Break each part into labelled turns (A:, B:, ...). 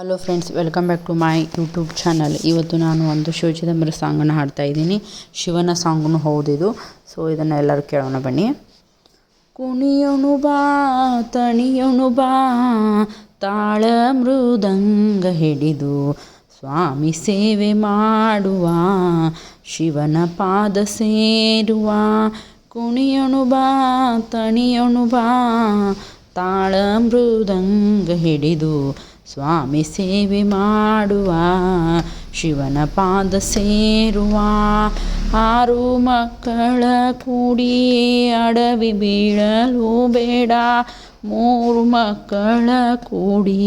A: Hello friends, welcome back to my YouTube channel. ಇವತ್ತು ನಾನು ಒಂದು ಶಿವಚಿದಂಬರ ಸಾಂಗನ್ನು ಹಾಡ್ತಾ ಇದ್ದೀನಿ. ಶಿವನ ಸಾಂಗನ್ನು ಹೌದಿದು. ಸೊ ಇದನ್ನು ಎಲ್ಲರೂ ಕೇಳೋಣ ಬನ್ನಿ. ಕುಣಿಯೋಣು ಬಾ ತಣಿಯೋಣು ಬಾ, ತಾಳ ಮೃದಂಗ ಹಿಡಿದು ಸ್ವಾಮಿ ಸೇವೆ ಮಾಡುವ, ಶಿವನ ಪಾದ ಸೇರುವ. ಕುಣಿಯೋಣು ಬಾ ತಣಿಯೋಣು ಬಾ, ತಾಳ ಮೃದಂಗ ಹಿಡಿದು ಸ್ವಾಮಿ ಸೇವೆ ಮಾಡುವ, ಶಿವನ ಪಾದ ಸೇರುವ. 6 ಮಕ್ಕಳ ಕೂಡಿ ಅಡವಿ ಬೀಳಲು ಬೇಡ, 3 ಮಕ್ಕಳ ಕೂಡಿ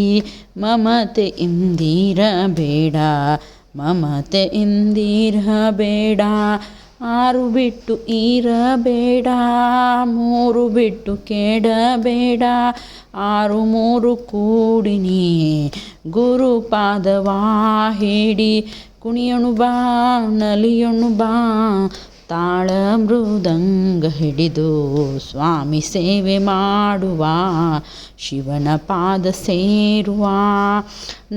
A: ಮಮತೆ ಇಂದಿರಬೇಡ, ಮಮತೆ ಇಂದಿರಬೇಡ. 6 ಬಿಟ್ಟು ಇರಬೇಡ, 3 ಬಿಟ್ಟು ಕೆಡಬೇಡ, 6 3 ಕೂಡಿ ನೀ ಗುರುಪಾದವಾ ಹಿಡಿ. ಕುಣಿಯೋಣು ಬಾ ನಲಿಯೋಣು ಬಾ, ತಾಳ ಮೃದಂಗ ಹಿಡಿದು ಸ್ವಾಮಿ ಸೇವೆ ಮಾಡುವ, ಶಿವನ ಪಾದ ಸೇರುವ.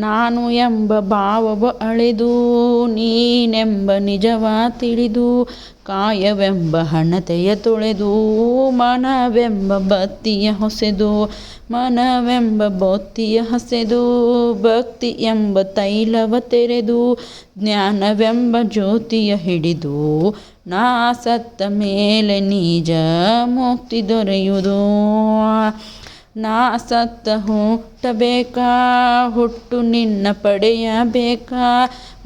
A: ನಾನು ಎಂಬ ಭಾವವ ಅಳೆದು, ನೀನೆಂಬ ನಿಜವ ತಿಳಿದು, ಕಾಯವೆಂಬ ಹಣತೆಯ ತೊಳೆದು, ಮನವೆಂಬ ಬತ್ತಿಯ ಹೊಸೆದು, ಮನವೆಂಬ ಬೊತ್ತಿಯ ಹಸೆದು, ಭಕ್ತಿ ಎಂಬ ತೈಲವ ತೆರೆದು, ಜ್ಞಾನವೆಂಬ ಜ್ಯೋತಿಯ ಹಿಡಿದು, ನಾ ಸತ್ತ ಮೇಲೆ ನಿಜ ಮುಕ್ತಿ ದೊರೆಯುವುದು. ನಾ ಸತ್ತ ಹುಟ್ಟಬೇಕಾ, ಹುಟ್ಟು ನಿನ್ನ ಪಡೆಯಬೇಕಾ,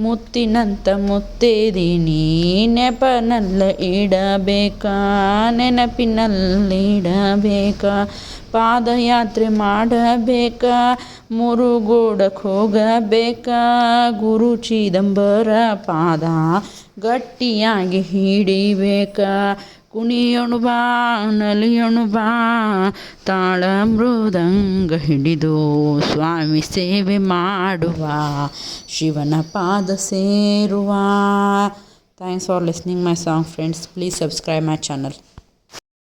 A: ಮುತ್ತಿನಂತ ಮುತ್ತೇದಿನಿ ನೆಪನಲ್ಲ ಇಡಬೇಕಾ, ನೆನಪಿನಲ್ಲಿಡಬೇಕಾ. ಪಾದಯಾತ್ರೆ ಮಾಡಬೇಕಾ, ಮುರುಗೋಡಕ್ಕೆ ಹೋಗಬೇಕಾ, ಗುರು ಚಿದಂಬರ ಪಾದ ಗಟ್ಟಿಯಾಗಿ ಹಿಡಿಬೇಕಾ. ಕುಣಿಯೋಣು ಬಾ ನಲಿಯೋಣು ಬಾ, ತಾಳ ಮೃದಂಗ ಹಿಡಿದು ಸ್ವಾಮಿ ಸೇವೆ ಮಾಡುವ, ಶಿವನ ಪಾದ ಸೇರುವ. Thanks for listening my song friends. Please subscribe my channel.